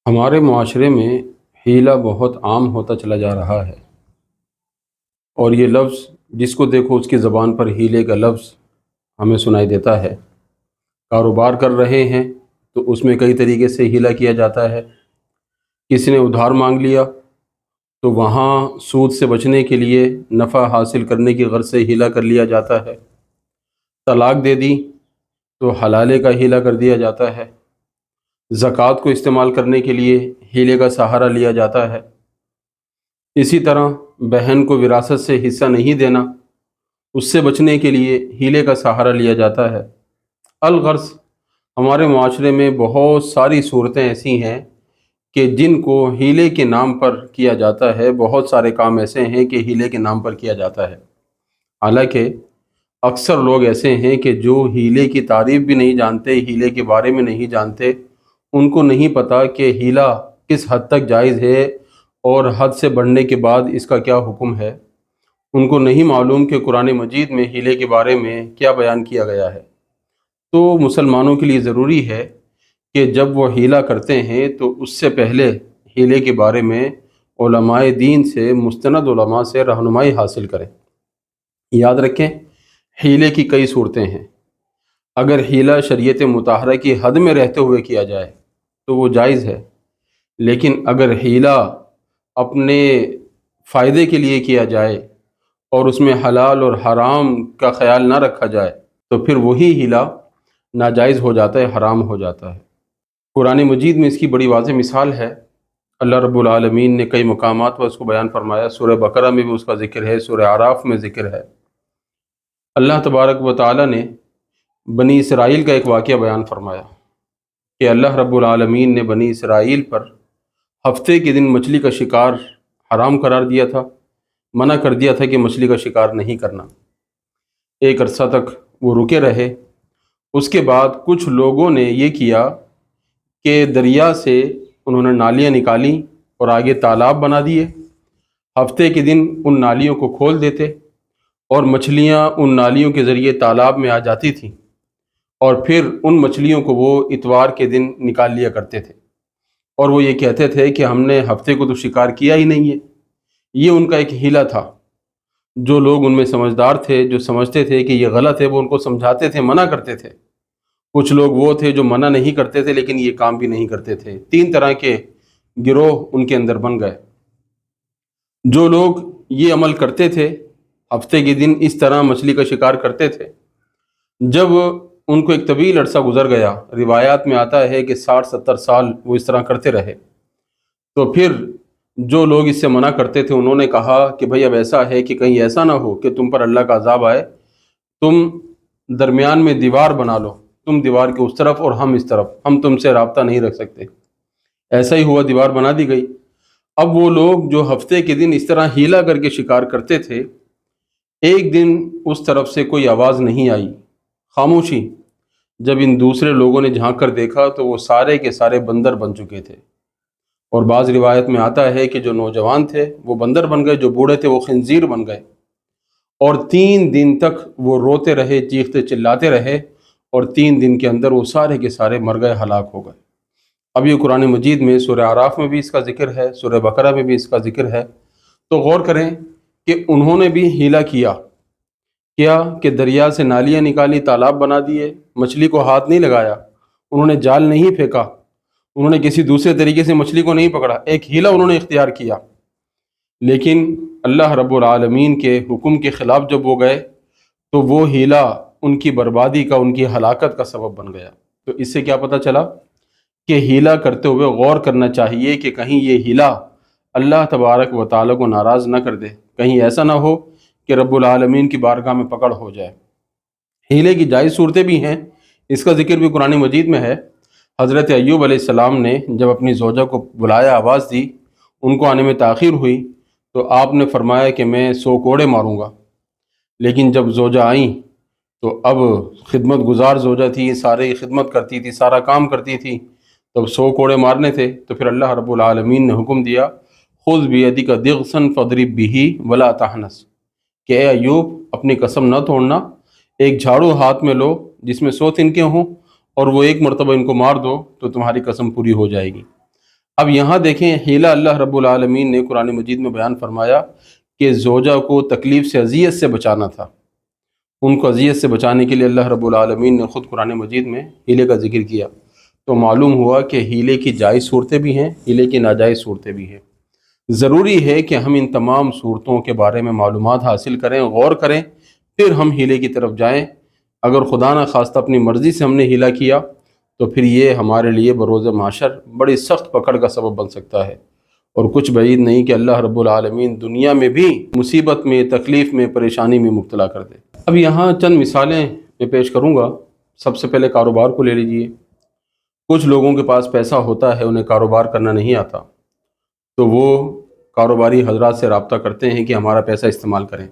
ہمارے معاشرے میں حیلہ بہت عام ہوتا چلا جا رہا ہے، اور یہ لفظ جس کو دیکھو اس کی زبان پر حیلے کا لفظ ہمیں سنائی دیتا ہے۔ کاروبار کر رہے ہیں تو اس میں کئی طریقے سے حیلہ کیا جاتا ہے۔ کسی نے ادھار مانگ لیا تو وہاں سود سے بچنے کے لیے نفع حاصل کرنے کی غرض سے حیلہ کر لیا جاتا ہے۔ طلاق دے دی تو حلالے کا حیلہ کر دیا جاتا ہے۔ زکوٰۃ کو استعمال کرنے کے لیے حیلے کا سہارا لیا جاتا ہے۔ اسی طرح بہن کو وراثت سے حصہ نہیں دینا، اس سے بچنے کے لیے حیلے کا سہارا لیا جاتا ہے۔ الغرض ہمارے معاشرے میں بہت ساری صورتیں ایسی ہیں کہ جن کو حیلے کے نام پر کیا جاتا ہے۔ بہت سارے کام ایسے ہیں کہ حیلے کے نام پر کیا جاتا ہے، حالانکہ اکثر لوگ ایسے ہیں کہ جو حیلے کی تعریف بھی نہیں جانتے، حیلے کے بارے میں نہیں جانتے، ان کو نہیں پتہ کہ حیلہ کس حد تک جائز ہے اور حد سے بڑھنے کے بعد اس کا کیا حکم ہے۔ ان کو نہیں معلوم کہ قرآن مجید میں حیلے کے بارے میں کیا بیان کیا گیا ہے۔ تو مسلمانوں کے لیے ضروری ہے کہ جب وہ حیلہ کرتے ہیں تو اس سے پہلے حیلے کے بارے میں علماء دین سے، مستند علماء سے رہنمائی حاصل کریں۔ یاد رکھیں، حیلے کی کئی صورتیں ہیں۔ اگر حیلہ شریعت مطہرہ کی حد میں رہتے ہوئے کیا جائے تو وہ جائز ہے، لیکن اگر حیلہ اپنے فائدے کے لیے کیا جائے اور اس میں حلال اور حرام کا خیال نہ رکھا جائے تو پھر وہی حیلہ ناجائز ہو جاتا ہے، حرام ہو جاتا ہے۔ قرآن مجید میں اس کی بڑی واضح مثال ہے۔ اللہ رب العالمین نے کئی مقامات پر اس کو بیان فرمایا۔ سورہ بقرہ میں بھی اس کا ذکر ہے، سورہ اعراف میں ذکر ہے۔ اللہ تبارک و تعالی نے بنی اسرائیل کا ایک واقعہ بیان فرمایا کہ اللہ رب العالمین نے بنی اسرائیل پر ہفتے کے دن مچھلی کا شکار حرام قرار دیا تھا، منع کر دیا تھا کہ مچھلی کا شکار نہیں کرنا۔ ایک عرصہ تک وہ رکے رہے۔ اس کے بعد کچھ لوگوں نے یہ کیا کہ دریا سے انہوں نے نالیاں نکالی اور آگے تالاب بنا دیے۔ ہفتے کے دن ان نالیوں کو کھول دیتے اور مچھلیاں ان نالیوں کے ذریعے تالاب میں آ جاتی تھیں، اور پھر ان مچھلیوں کو وہ اتوار کے دن نکال لیا کرتے تھے، اور وہ یہ کہتے تھے کہ ہم نے ہفتے کو تو شکار کیا ہی نہیں ہے۔ یہ ان کا ایک حیلہ تھا۔ جو لوگ ان میں سمجھدار تھے، جو سمجھتے تھے کہ یہ غلط ہے، وہ ان کو سمجھاتے تھے، منع کرتے تھے۔ کچھ لوگ وہ تھے جو منع نہیں کرتے تھے لیکن یہ کام بھی نہیں کرتے تھے۔ تین طرح کے گروہ ان کے اندر بن گئے۔ جو لوگ یہ عمل کرتے تھے، ہفتے کے دن اس طرح مچھلی کا شکار کرتے تھے، جب ان کو ایک طویل عرصہ گزر گیا، روایات میں آتا ہے کہ 60-70 سال وہ اس طرح کرتے رہے، تو پھر جو لوگ اس سے منع کرتے تھے انہوں نے کہا کہ بھئی اب ایسا ہے کہ کہیں ایسا نہ ہو کہ تم پر اللہ کا عذاب آئے، تم درمیان میں دیوار بنا لو، تم دیوار کے اس طرف اور ہم اس طرف، ہم تم سے رابطہ نہیں رکھ سکتے۔ ایسا ہی ہوا، دیوار بنا دی گئی۔ اب وہ لوگ جو ہفتے کے دن اس طرح حیلہ کر کے شکار کرتے تھے، ایک دن اس طرف سے کوئی آواز نہیں آئی، خاموشی۔ جب ان دوسرے لوگوں نے جھانک کر دیکھا تو وہ سارے کے سارے بندر بن چکے تھے، اور بعض روایت میں آتا ہے کہ جو نوجوان تھے وہ بندر بن گئے، جو بوڑھے تھے وہ خنزیر بن گئے، اور 3 دن تک وہ روتے رہے، چیختے چلاتے رہے، اور 3 دن کے اندر وہ سارے کے سارے مر گئے، ہلاک ہو گئے۔ اب یہ قرآن مجید میں سورہ اعراف میں بھی اس کا ذکر ہے، سورہ بقرہ میں بھی اس کا ذکر ہے۔ تو غور کریں کہ انہوں نے بھی حیلہ کیا کہ دریا سے نالیاں نکالی، تالاب بنا دیے، مچھلی کو ہاتھ نہیں لگایا، انہوں نے جال نہیں پھینکا، انہوں نے کسی دوسرے طریقے سے مچھلی کو نہیں پکڑا، ایک حیلہ انہوں نے اختیار کیا۔ لیکن اللہ رب العالمین کے حکم کے خلاف جب وہ گئے تو وہ حیلہ ان کی بربادی کا، ان کی ہلاکت کا سبب بن گیا۔ تو اس سے کیا پتہ چلا کہ حیلہ کرتے ہوئے غور کرنا چاہیے کہ کہیں یہ حیلہ اللہ تبارک و تعالیٰ کو ناراض نہ کر دے، کہیں ایسا نہ ہو کہ رب العالمین کی بارگاہ میں پکڑ ہو جائے۔ حیلے کی جائز صورتیں بھی ہیں، اس کا ذکر بھی قرآن مجید میں ہے۔ حضرت ایوب علیہ السلام نے جب اپنی زوجہ کو بلایا، آواز دی، ان کو آنے میں تاخیر ہوئی تو آپ نے فرمایا کہ میں 100 کوڑے ماروں گا۔ لیکن جب زوجہ آئیں تو اب خدمت گزار زوجہ تھی، سارے خدمت کرتی تھی، سارا کام کرتی تھی، تب 100 کوڑے مارنے تھے۔ تو پھر اللہ رب العالمین نے حکم دیا، خذ بیدک ضغثا فاضرب بہ ولا تحنث، کہ اے ایوب اپنی قسم نہ توڑنا، ایک جھاڑو ہاتھ میں لو جس میں 100 تنکیں ہوں، اور وہ ایک مرتبہ ان کو مار دو تو تمہاری قسم پوری ہو جائے گی۔ اب یہاں دیکھیں ہیلا اللہ رب العالمین نے قرآن مجید میں بیان فرمایا کہ زوجہ کو تکلیف سے، اذیت سے بچانا تھا۔ ان کو اذیت سے بچانے کے لیے اللہ رب العالمین نے خود قرآن مجید میں ہیلے کا ذکر کیا۔ تو معلوم ہوا کہ ہیلے کی جائز صورتیں بھی ہیں، ہیلے کی ناجائز صورتیں بھی ہیں۔ ضروری ہے کہ ہم ان تمام صورتوں کے بارے میں معلومات حاصل کریں، غور کریں، پھر ہم ہیلے کی طرف جائیں۔ اگر خدا نہ خواستہ اپنی مرضی سے ہم نے ہیلا کیا تو پھر یہ ہمارے لیے بروز محشر بڑی سخت پکڑ کا سبب بن سکتا ہے، اور کچھ بعید نہیں کہ اللہ رب العالمین دنیا میں بھی مصیبت میں، تکلیف میں، پریشانی میں مبتلا کر دے۔ اب یہاں چند مثالیں میں پیش کروں گا۔ سب سے پہلے کاروبار کو لے لیجئے۔ کچھ لوگوں کے پاس پیسہ ہوتا ہے، انہیں کاروبار کرنا نہیں آتا، تو وہ کاروباری حضرات سے رابطہ کرتے ہیں کہ ہمارا پیسہ استعمال کریں۔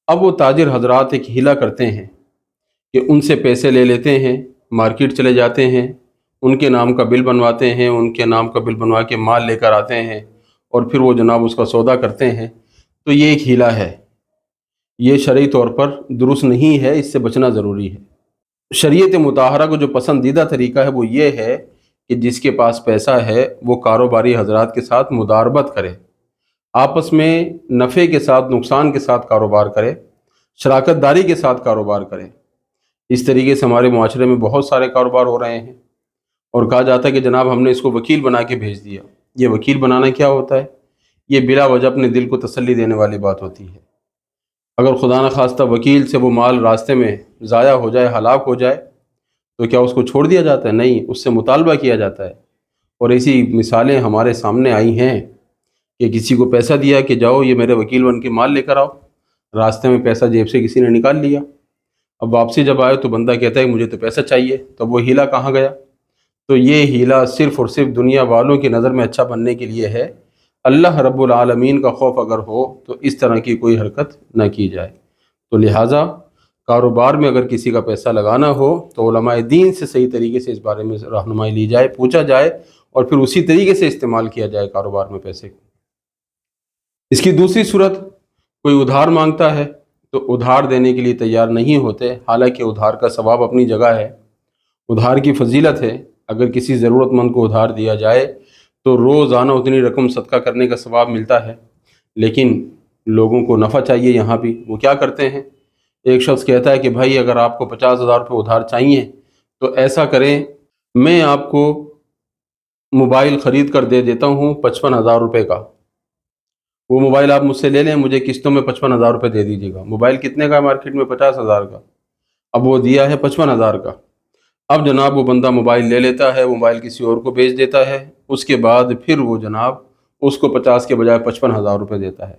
اب وہ تاجر حضرات ایک ہیلا کرتے ہیں کہ ان سے پیسے لے لیتے ہیں، مارکیٹ چلے جاتے ہیں، ان کے نام کا بل بنواتے ہیں، ان کے نام کا بل بنوا کے مال لے کر آتے ہیں، اور پھر وہ جناب اس کا سودا کرتے ہیں۔ تو یہ ایک ہیلا ہے، یہ شرعی طور پر درست نہیں ہے، اس سے بچنا ضروری ہے۔ شریعت مطہرہ کو جو پسندیدہ طریقہ ہے وہ یہ ہے کہ جس کے پاس پیسہ ہے وہ کاروباری حضرات کے ساتھ مداربت کرے، آپس میں نفع کے ساتھ نقصان کے ساتھ کاروبار کرے، شراکت داری کے ساتھ کاروبار کرے۔ اس طریقے سے ہمارے معاشرے میں بہت سارے کاروبار ہو رہے ہیں، اور کہا جاتا ہے کہ جناب ہم نے اس کو وکیل بنا کے بھیج دیا۔ یہ وکیل بنانا کیا ہوتا ہے؟ یہ بلا وجہ اپنے دل کو تسلی دینے والی بات ہوتی ہے۔ اگر خدا نہ خواستہ وکیل سے وہ مال راستے میں ضائع ہو جائے، ہلاک ہو جائے، تو کیا اس کو چھوڑ دیا جاتا ہے؟ نہیں، اس سے مطالبہ کیا جاتا ہے۔ اور ایسی مثالیں ہمارے سامنے آئی ہیں کہ کسی کو پیسہ دیا کہ جاؤ یہ میرے وکیل بن کے مال لے کر آؤ، راستے میں پیسہ جیب سے کسی نے نکال لیا، اب واپسی جب آئے تو بندہ کہتا ہے کہ مجھے تو پیسہ چاہیے، تو وہ ہیلا کہاں گیا؟ تو یہ ہیلا صرف اور صرف دنیا والوں کی نظر میں اچھا بننے کے لیے ہے۔ اللہ رب العالمین کا خوف اگر ہو تو اس طرح کی کوئی حرکت نہ کی جائے۔ تو لہٰذا کاروبار میں اگر کسی کا پیسہ لگانا ہو تو علماء دین سے صحیح طریقے سے اس بارے میں رہنمائی لی جائے، پوچھا جائے، اور پھر اسی طریقے سے استعمال کیا جائے کاروبار میں پیسے کو۔ اس کی دوسری صورت، کوئی ادھار مانگتا ہے تو ادھار دینے کے لیے تیار نہیں ہوتے، حالانکہ ادھار کا ثواب اپنی جگہ ہے، ادھار کی فضیلت ہے۔ اگر کسی ضرورت مند کو ادھار دیا جائے تو روزانہ اتنی رقم صدقہ کرنے کا ثواب ملتا ہے، لیکن لوگوں کو نفع چاہیے۔ یہاں بھی وہ کیا کرتے ہیں، ایک شخص کہتا ہے کہ بھائی اگر آپ کو 50,000 روپے ادھار چاہیے تو ایسا کریں، میں آپ کو موبائل خرید کر دے دیتا ہوں 55,000 روپے کا، وہ موبائل آپ مجھ سے لے لیں، مجھے قسطوں میں 55,000 روپے دے دیجیے گا۔ موبائل کتنے کا ہے مارکیٹ میں؟ 50,000 کا، اب وہ دیا ہے 55,000 کا۔ اب جناب وہ بندہ موبائل لے لیتا ہے، موبائل کسی اور کو بیچ دیتا ہے، اس کے بعد پھر وہ جناب اس کو 50 کے بجائے 55,000 روپے دیتا ہے۔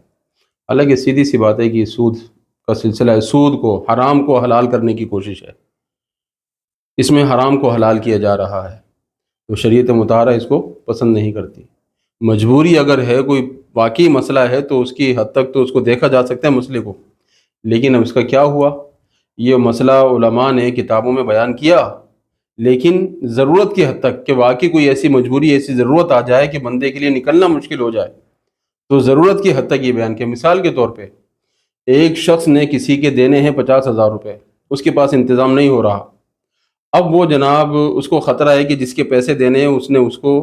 حالانکہ سیدھی سی بات ہے کہ سود کا سلسلہ ہے، سود کو، حرام کو حلال کرنے کی کوشش ہے، اس میں حرام کو حلال کیا جا رہا ہے، تو شریعت مطہرہ اس کو پسند نہیں کرتی۔ مجبوری اگر ہے، کوئی واقعی مسئلہ ہے تو اس کی حد تک تو اس کو دیکھا جا سکتا ہے مسئلے کو، لیکن اب اس کا کیا ہوا؟ یہ مسئلہ علماء نے کتابوں میں بیان کیا، لیکن ضرورت کی حد تک کہ واقعی کوئی ایسی مجبوری، ایسی ضرورت آ جائے کہ بندے کے لیے نکلنا مشکل ہو جائے، تو ضرورت کی حد تک یہ بیان کیا۔ مثال کے طور پہ ایک شخص نے کسی کے دینے ہیں 50,000 روپے، اس کے پاس انتظام نہیں ہو رہا، اب وہ جناب اس کو خطرہ ہے کہ جس کے پیسے دینے ہیں اس نے اس کو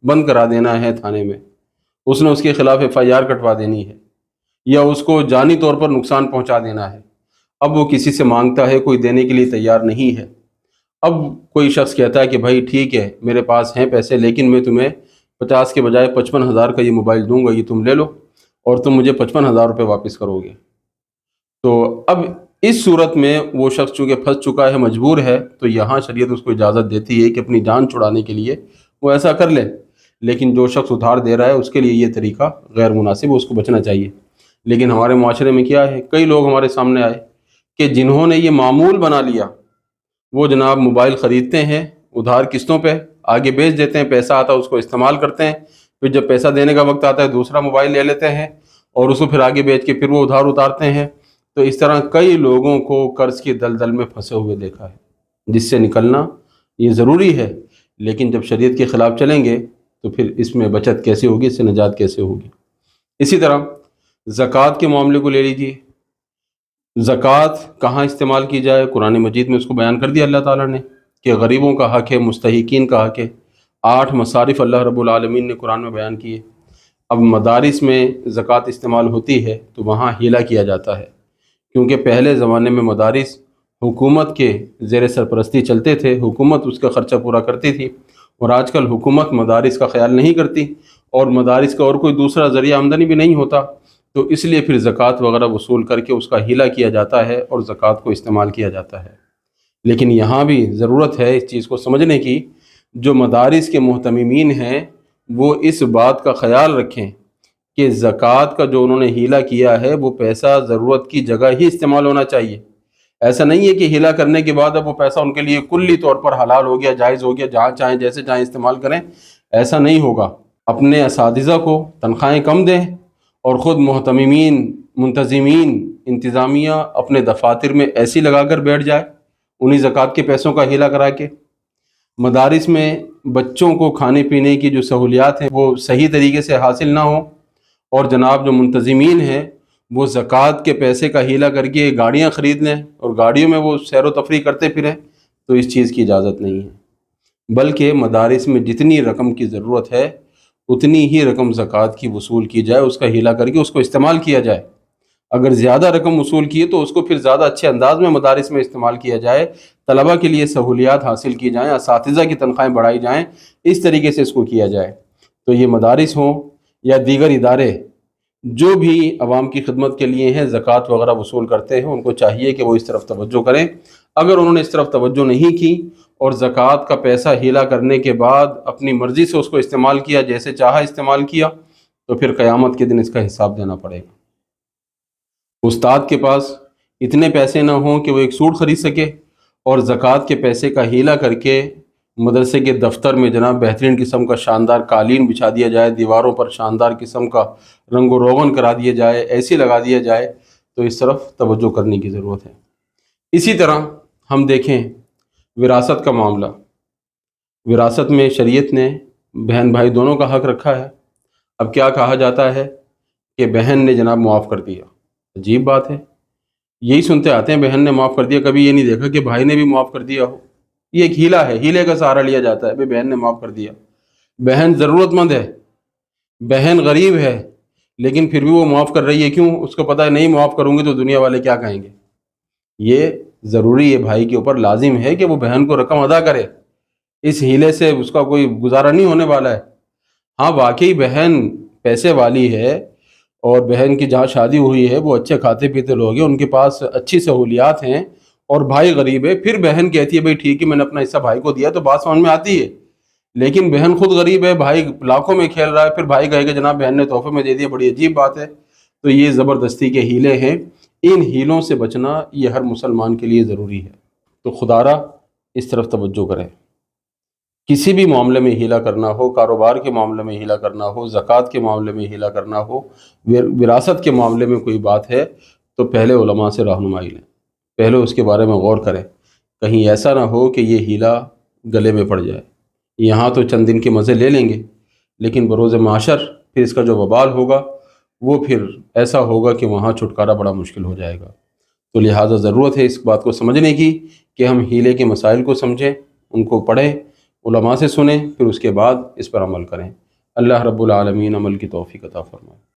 بند کرا دینا ہے تھانے میں، اس نے اس کے خلاف FIR کٹوا دینی ہے، یا اس کو جانی طور پر نقصان پہنچا دینا ہے۔ اب وہ کسی سے مانگتا ہے، کوئی دینے کے لیے تیار نہیں ہے۔ اب کوئی شخص کہتا ہے کہ بھائی ٹھیک ہے میرے پاس ہیں پیسے، لیکن میں تمہیں 50 کے بجائے 55,000 کا یہ موبائل دوں گا، یہ تم لے لو، اور تم مجھے 55,000 روپے واپس کرو گے۔ تو اب اس صورت میں وہ شخص چونکہ پھنس چکا ہے، مجبور ہے، تو یہاں شریعت اس کو اجازت دیتی ہے کہ اپنی جان چھڑانے کے لیے وہ ایسا کر لے، لیکن جو شخص ادھار دے رہا ہے اس کے لیے یہ طریقہ غیر مناسب ہے، اس کو بچنا چاہیے۔ لیکن ہمارے معاشرے میں کیا ہے، کئی لوگ ہمارے سامنے آئے کہ جنہوں نے یہ معمول بنا لیا، وہ جناب موبائل خریدتے ہیں ادھار قسطوں پہ، آگے بیچ دیتے ہیں، پیسہ آتا ہے اس کو استعمال کرتے ہیں، پھر جب پیسہ دینے کا وقت آتا ہے دوسرا موبائل لے لیتے ہیں اور اس کو پھر آگے بیچ کے پھر وہ ادھار اتارتے ہیں۔ تو اس طرح کئی لوگوں کو قرض کی دلدل میں پھنسے ہوئے دیکھا ہے، جس سے نکلنا یہ ضروری ہے، لیکن جب شریعت کے خلاف چلیں گے تو پھر اس میں بچت کیسے ہوگی، اس سے نجات کیسے ہوگی۔ اسی طرح زکوٰۃ کے معاملے کو لے لیجیے، زکوٰۃ کہاں استعمال کی جائے؟ قرآن مجید میں اس کو بیان کر دیا اللہ تعالیٰ نے کہ غریبوں کا حق ہے، مستحقین کا حق ہے۔ 8 مصارف اللہ رب العالمین نے قرآن میں بیان کیے۔ اب مدارس میں زکوٰۃ استعمال ہوتی ہے تو وہاں ہیلہ کیا جاتا ہے، کیونکہ پہلے زمانے میں مدارس حکومت کے زیر سرپرستی چلتے تھے، حکومت اس کا خرچہ پورا کرتی تھی، اور آج کل حکومت مدارس کا خیال نہیں کرتی، اور مدارس کا اور کوئی دوسرا ذریعہ آمدنی بھی نہیں ہوتا، تو اس لیے پھر زکوٰۃ وغیرہ وصول کر کے اس کا ہیلہ کیا جاتا ہے اور زکوٰۃ کو استعمال کیا جاتا ہے۔ لیکن یہاں بھی ضرورت ہے اس چیز کو سمجھنے کی، جو مدارس کے محتممین ہیں وہ اس بات کا خیال رکھیں کہ زکوٰۃ کا جو انہوں نے ہیلہ کیا ہے وہ پیسہ ضرورت کی جگہ ہی استعمال ہونا چاہیے۔ ایسا نہیں ہے کہ ہیلہ کرنے کے بعد اب وہ پیسہ ان کے لیے کلی طور پر حلال ہو گیا، جائز ہو گیا، جہاں چاہیں جیسے چاہیں استعمال کریں، ایسا نہیں ہوگا۔ اپنے اساتذہ کو تنخواہیں کم دیں، اور خود محتممین، منتظمین، انتظامیہ اپنے دفاتر میں ایسی لگا کر بیٹھ جائے انہیں زکوٰۃ کے پیسوں کا ہیلہ کرا کے۔ مدارس میں بچوں کو کھانے پینے کی جو سہولیات ہیں وہ صحیح طریقے سے حاصل نہ ہوں، اور جناب جو منتظمین ہیں وہ زکوٰۃ کے پیسے کا ہیلہ کر کے گاڑیاں خرید لیں اور گاڑیوں میں وہ سیر و تفریح کرتے پھریں، تو اس چیز کی اجازت نہیں ہے۔ بلکہ مدارس میں جتنی رقم کی ضرورت ہے اتنی ہی رقم زکوٰۃ کی وصول کی جائے، اس کا ہیلہ کر کے اس کو استعمال کیا جائے۔ اگر زیادہ رقم وصول کی تو اس کو پھر زیادہ اچھے انداز میں مدارس میں استعمال کیا جائے، طلبہ کے لیے سہولیات حاصل کی جائیں، اساتذہ کی تنخواہیں بڑھائی جائیں، اس طریقے سے اس کو کیا جائے۔ تو یہ مدارس ہوں یا دیگر ادارے جو بھی عوام کی خدمت کے لیے ہیں، زکوٰۃ وغیرہ وصول کرتے ہیں، ان کو چاہیے کہ وہ اس طرف توجہ کریں۔ اگر انہوں نے اس طرف توجہ نہیں کی اور زکوٰۃ کا پیسہ ہیلہ کرنے کے بعد اپنی مرضی سے اس کو استعمال کیا، جیسے چاہا استعمال کیا، تو پھر قیامت کے دن اس کا حساب دینا پڑے گا۔ استاد کے پاس اتنے پیسے نہ ہوں کہ وہ ایک سوٹ خرید سکے، اور زکوٰۃ کے پیسے کا ہیلہ کر کے مدرسے کے دفتر میں جناب بہترین قسم کا شاندار قالین بچھا دیا جائے، دیواروں پر شاندار قسم کا رنگ و روغن کرا دیا جائے، ایسی لگا دیا جائے، تو اس طرف توجہ کرنے کی ضرورت ہے۔ اسی طرح ہم دیکھیں وراثت کا معاملہ، وراثت میں شریعت نے بہن بھائی دونوں کا حق رکھا ہے۔ اب کیا کہا جاتا ہے کہ بہن نے جناب معاف کر دیا، عجیب بات ہے، یہی سنتے آتے ہیں بہن نے معاف کر دیا، کبھی یہ نہیں دیکھا کہ بھائی نے بھی معاف کر دیا ہو۔ یہ ایک ہیلہ ہے، ہیلے کا سہارا لیا جاتا ہے، بہن نے معاف کر دیا۔ بہن ضرورت مند ہے، بہن غریب ہے، لیکن پھر بھی وہ معاف کر رہی ہے، کیوں؟ اس کو پتہ ہے نہیں معاف کروں گی تو دنیا والے کیا کہیں گے۔ یہ ضروری ہے، بھائی کے اوپر لازم ہے کہ وہ بہن کو رقم ادا کرے، اس ہیلے سے اس کا کوئی گزارا نہیں ہونے والا ہے۔ ہاں واقعی بہن پیسے والی ہے، اور بہن کی جہاں شادی ہوئی ہے وہ اچھے کھاتے پیتے لوگ ہیں، ان کے پاس اچھی سہولیات ہیں، اور بھائی غریب ہے، پھر بہن کہتی ہے بھائی ٹھیک ہے میں نے اپنا حصہ بھائی کو دیا، تو بات سمجھ میں آتی ہے۔ لیکن بہن خود غریب ہے، بھائی لاکھوں میں کھیل رہا ہے، پھر بھائی کہے کہ جناب بہن نے تحفے میں دے دیا، بڑی عجیب بات ہے۔ تو یہ زبردستی کے ہیلے ہیں، ان ہیلوں سے بچنا یہ ہر مسلمان کے لیے ضروری ہے۔ تو خدارہ اس طرف توجہ کریں، کسی بھی معاملے میں ہیلہ کرنا ہو، کاروبار کے معاملے میں ہیلہ کرنا ہو، زکوٰۃ کے معاملے میں ہیلہ کرنا ہو، وراثت کے معاملے میں کوئی بات ہے، تو پہلے علماء سے رہنمائی لیں، پہلے اس کے بارے میں غور کریں، کہیں ایسا نہ ہو کہ یہ ہیلہ گلے میں پڑ جائے۔ یہاں تو چند دن کے مزے لے لیں گے، لیکن بروز معاشر پھر اس کا جو وبال ہوگا وہ پھر ایسا ہوگا کہ وہاں چھٹکارا بڑا مشکل ہو جائے گا۔ تو لہٰذا ضرورت ہے اس بات کو سمجھنے کی کہ ہم ہیلے کے مسائل کو سمجھیں، ان کو پڑھیں، علماء سے سنیں، پھر اس کے بعد اس پر عمل کریں۔ اللہ رب العالمین عمل کی توفیق عطا فرمائے۔